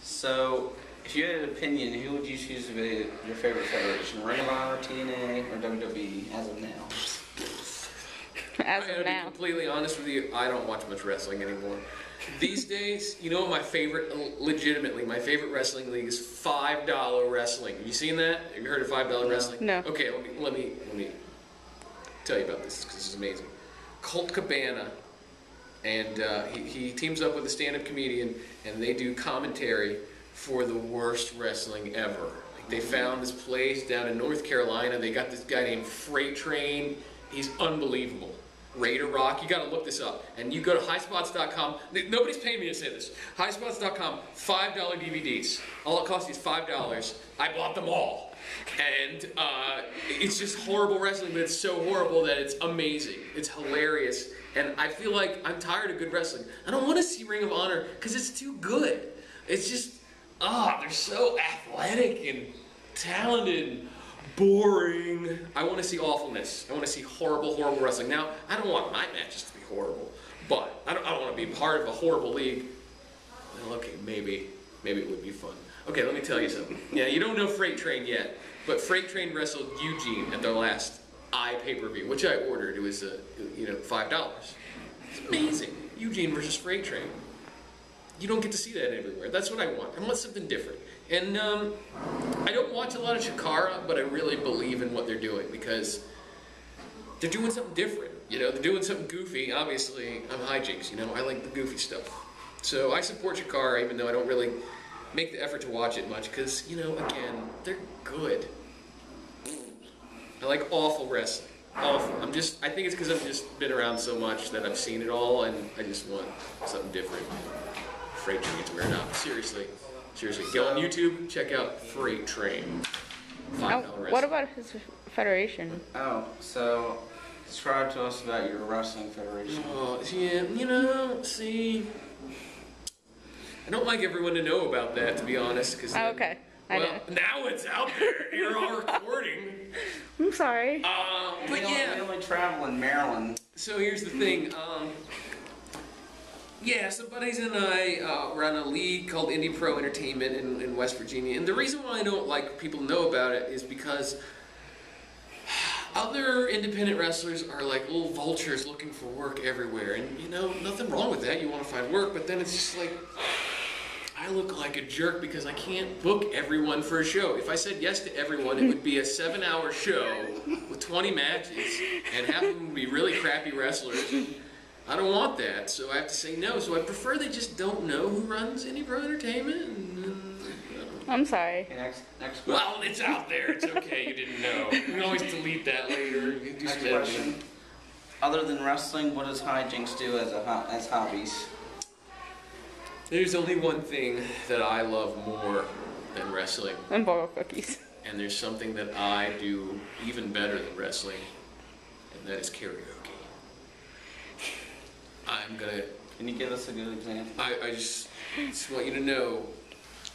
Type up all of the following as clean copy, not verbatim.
So, if you had an opinion, who would you choose to be your favorite federation? Ring of Honor, TNA, or WWE as of now? As I'm of gonna be now. completely honest with you, I don't watch much wrestling anymore. These days, you know, my favorite, legitimately, my favorite wrestling league is $5 wrestling. Have you seen that? Have you heard of $5 wrestling? No. Okay, let me tell you about this because this is amazing. Colt Cabana, and he teams up with a stand-up comedian, and they do commentary for the worst wrestling ever. Like, they found this place down in North Carolina. They got this guy named Freight Train. He's unbelievable. Raider Rock, you gotta look this up. And you go to highspots.com. Nobody's paying me to say this. Highspots.com, $5 DVDs. All it costs you is $5. I bought them all. And it's just horrible wrestling, but it's so horrible that it's amazing. It's hilarious. And I feel like I'm tired of good wrestling. I don't want to see Ring of Honor because it's too good. It's just, they're so athletic and talented and boring. I want to see awfulness. I want to see horrible, horrible wrestling. Now, I don't want my matches to be horrible, but I don't want to be part of a horrible league. Well, okay, maybe it would be fun. Okay, let me tell you something. Yeah, you don't know Freight Train yet, but Freight Train wrestled Eugene at their last pay-per-view, which I ordered. It was, $5. It's amazing. Eugene versus Freight Train. You don't get to see that everywhere. That's what I want. I want something different. And I don't watch a lot of Chikara, but I really believe in what they're doing because they're doing something different. You know, they're doing something goofy. Obviously, I'm hyjinx. You know, I like the goofy stuff. So I support Chikara, even though I don't really make the effort to watch it much because, you know, again, they're good. I like awful wrestling. Awful. I think it's because I've just been around so much that I've seen it all, and I just want something different. Freight Train gets weird out. Seriously, go on YouTube, check out Freight Train. $5 wrestling. What about his federation? Oh, so describe to us about your wrestling federation. Oh, yeah, you know, see, I don't like everyone to know about that, to be honest. Cause Okay. Well, now it's out there. You're all recording. I'm sorry. But yeah. We only travel in Maryland. So here's the thing. Yeah, so buddies and I run a league called Indie Pro Entertainment in West Virginia. And the reason why I don't like people to know about it is because other independent wrestlers are like little vultures looking for work everywhere. And, you know, nothing wrong with that. You want to find work, but then it's just like, I look like a jerk because I can't book everyone for a show. If I said yes to everyone, it would be a 7-hour show with 20 matches, and half of them would be really crappy wrestlers. And I don't want that, so I have to say no. So I prefer they just don't know who runs Indie Pro Entertainment. And, I'm sorry. Okay, next question. well, it's out there. It's okay. You didn't know. You can always delete that later. You can do Next some question. editing. Other than wrestling, what does hyjinx do as hobbies? There's only one thing that I love more than wrestling. And boiled cookies. And there's something that I do even better than wrestling, and that is karaoke. Can you give us a good example? I just want you to know,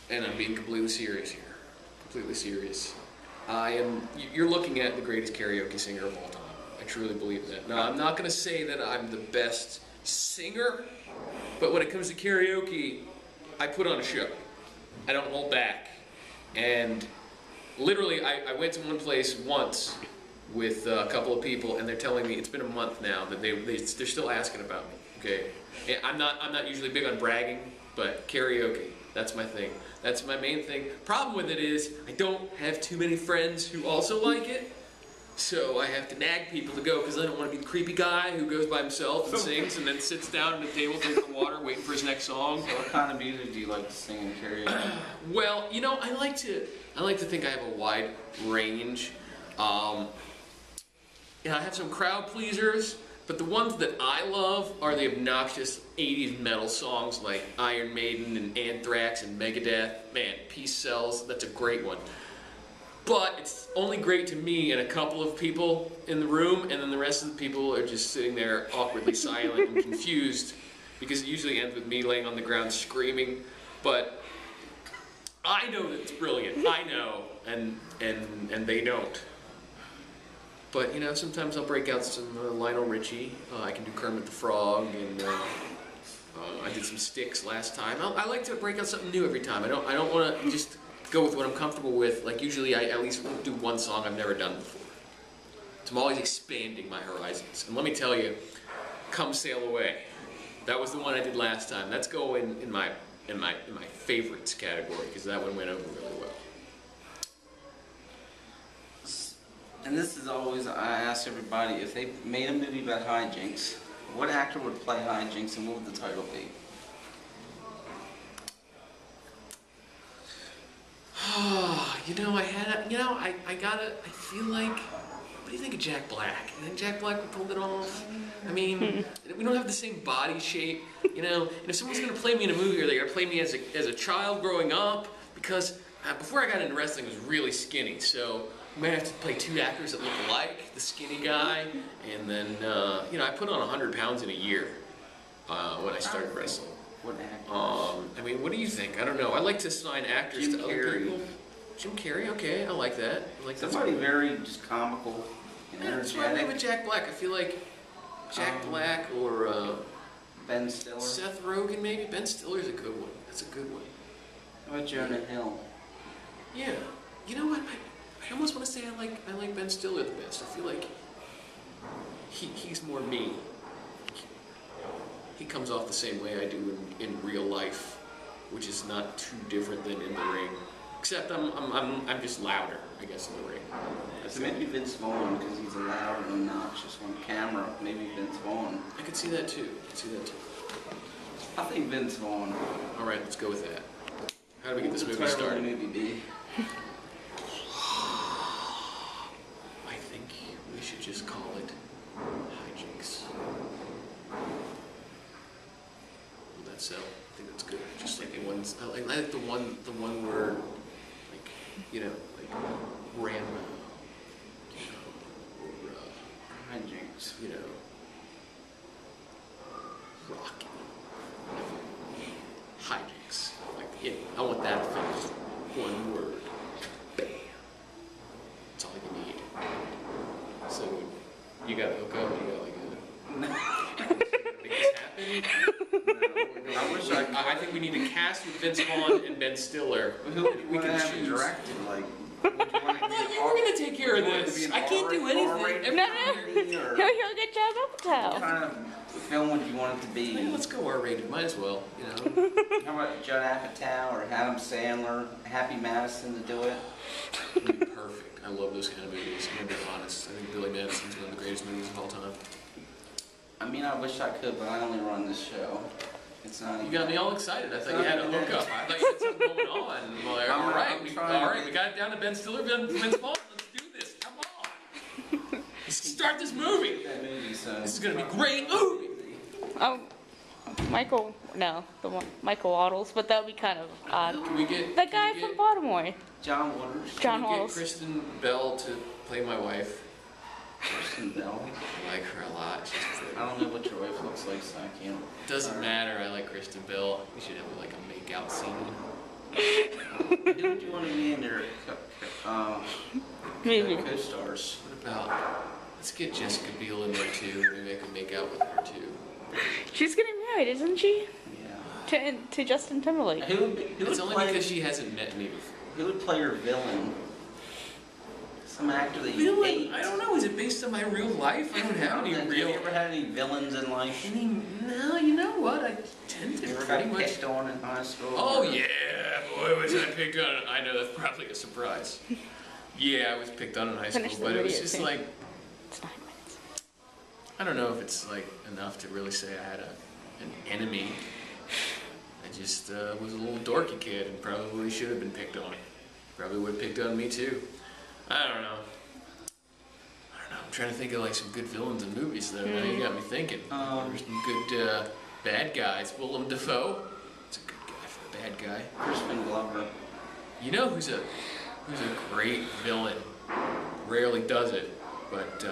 and I'm being completely serious here. Completely serious. You're looking at the greatest karaoke singer of all time. I truly believe that. Now, I'm not going to say that I'm the best singer, but when it comes to karaoke, I put on a show. I don't hold back. And literally, I went to one place once with a couple of people, and they're telling me it's been a month now that they're still asking about me. Okay, and I'm not usually big on bragging, but karaoke, that's my thing. That's my main thing. Problem with it is I don't have too many friends who also like it. So I have to nag people to go because I don't want to be the creepy guy who goes by himself and sings and then sits down at a table drinking water waiting for his next song. So what kind of music do you like to sing in karaoke? Well, you know, I like to think I have a wide range. I have some crowd pleasers, but the ones that I love are the obnoxious 80s metal songs like Iron Maiden and Anthrax and Megadeth. Man, Peace Sells, that's a great one. But it's only great to me and a couple of people in the room, and then the rest of the people are just sitting there awkwardly silent and confused because it usually ends with me laying on the ground screaming. But I know that it's brilliant. I know, and they don't. But you know, sometimes I'll break out some Lionel Richie. I can do Kermit the Frog, and I did some sticks last time. I like to break out something new every time. I don't want to just go with what I'm comfortable with. Like usually I at least do one song I've never done before. So I'm always expanding my horizons. And let me tell you, Come Sail Away. That was the one I did last time. That's going in my favorites category because that one went over really well. And this is always, I ask everybody, if they made a movie about hijinks, what actor would play hijinks and what would the title be? I feel like, what do you think of Jack Black? You think Jack Black would pull it off? I mean, we don't have the same body shape, and if someone's gonna play me in a movie, are they gonna play me as a child growing up? Because before I got into wrestling, I was really skinny, so I might have to play two actors that look alike, the skinny guy, and then, I put on 100 pounds in a year when I started wrestling. What actor? What do you think? I don't know. I like to assign actors to other people. Jim Carrey, okay, I like that. Somebody very just comical and yeah, energetic. That's why I went with Jack Black. I feel like Jack Black or Ben Stiller. Seth Rogen, maybe. Ben Stiller's a good one. That's a good one. How about Jonah Hill? Yeah. You know what? I almost want to say I like Ben Stiller the best. I feel like he's more me. He comes off the same way I do in real life, which is not too different than in the ring. Except I'm just louder, I guess, in the ring. So maybe Vince Vaughn, because he's loud and obnoxious on camera. Maybe Vince Vaughn. I could see that too. I think Vince Vaughn. All right, let's go with that. How do we get this movie What started? would the movie be? I think we should just call it hyjinx. Will that sell? I think that's good. Just like the ones. I like the one word. Like grandma, or Hijinks. Rocky, hijinks. I want that finished. One word. Bam. That's all you need. So you got to hook up. You got like make this happen. I think we need to cast with Vince Vaughn and Ben Stiller. We can choose. Directed, like, would you want to be we're gonna take care of this. I can't do anything. No. He'll get Judd What Apatow. kind of film would you want it to be? Yeah, let's go R-rated. Might as well. How about Judd Apatow or Adam Sandler, Happy Madison to do it? Perfect. I love those kind of movies. I'm gonna be honest. I think Billy Madison's one of the greatest movies of all time. I mean, I wish I could, but I only run this show. It's not. You got me all excited. I thought you had a hookup. I thought you had something going on. I'm like, all right, we got it down to Ben Stiller, Vince Vaughn. Let's do this. Come on. Let's start this movie. This is gonna be a great movie. Oh, Michael Waddles, but that would be kind of odd. Can we get The guy from Baltimore. John Waters. John Can we get Waddles. Kristen Bell to play my wife? Kristen Bell. I like her a lot. She's pretty. I don't know what your wife looks like, so I can't. Doesn't matter. I like Kristen Bell. We should have like a make-out scene. Who would you want to be in your Maybe. co-stars? What about? Let's get Jessica Biel in there too. Maybe I can make out with her too. She's getting married, isn't she? Yeah. To Justin Timberlake. Who It's would only play? because she hasn't met me before. Who would play your villain? Some actor that you Villain? hate. I don't know. Is it based on my real life? I don't have any Have real. you ever had any villains in life? No, you know what? I tend to You ever pretty got much. picked on in high school? Oh yeah, boy, was I picked on. I know that's probably a surprise. Yeah, I was picked on in high school, Finish the but it was video, just too. like It's 9 minutes. I don't know if it's like enough to really say I had an enemy. I just was a little dorky kid and probably should have been picked on. Probably would have picked on me too. I don't know. I'm trying to think of like some good villains in movies though. Now you got me thinking. There's some good bad guys. Willem Dafoe. It's a good guy for a bad guy. Crispin Glover. You know who's a great villain? Rarely does it, but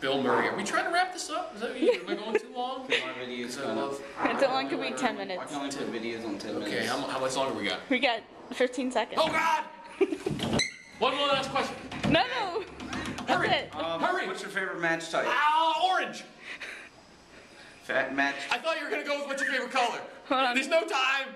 Bill Murray. Are we trying to wrap this up? Is that what you? Am I going too long? My videos I love. It's only could be 10 I minutes. can only put videos on 10 minutes. Okay, how much longer we got? We got 15 seconds. Oh God! One more last question. No. That's Hurry! it. Hurry! What's your favorite match type? Orange. Fat match. I thought you were gonna go with what's your favorite color. Hold on. There's no time.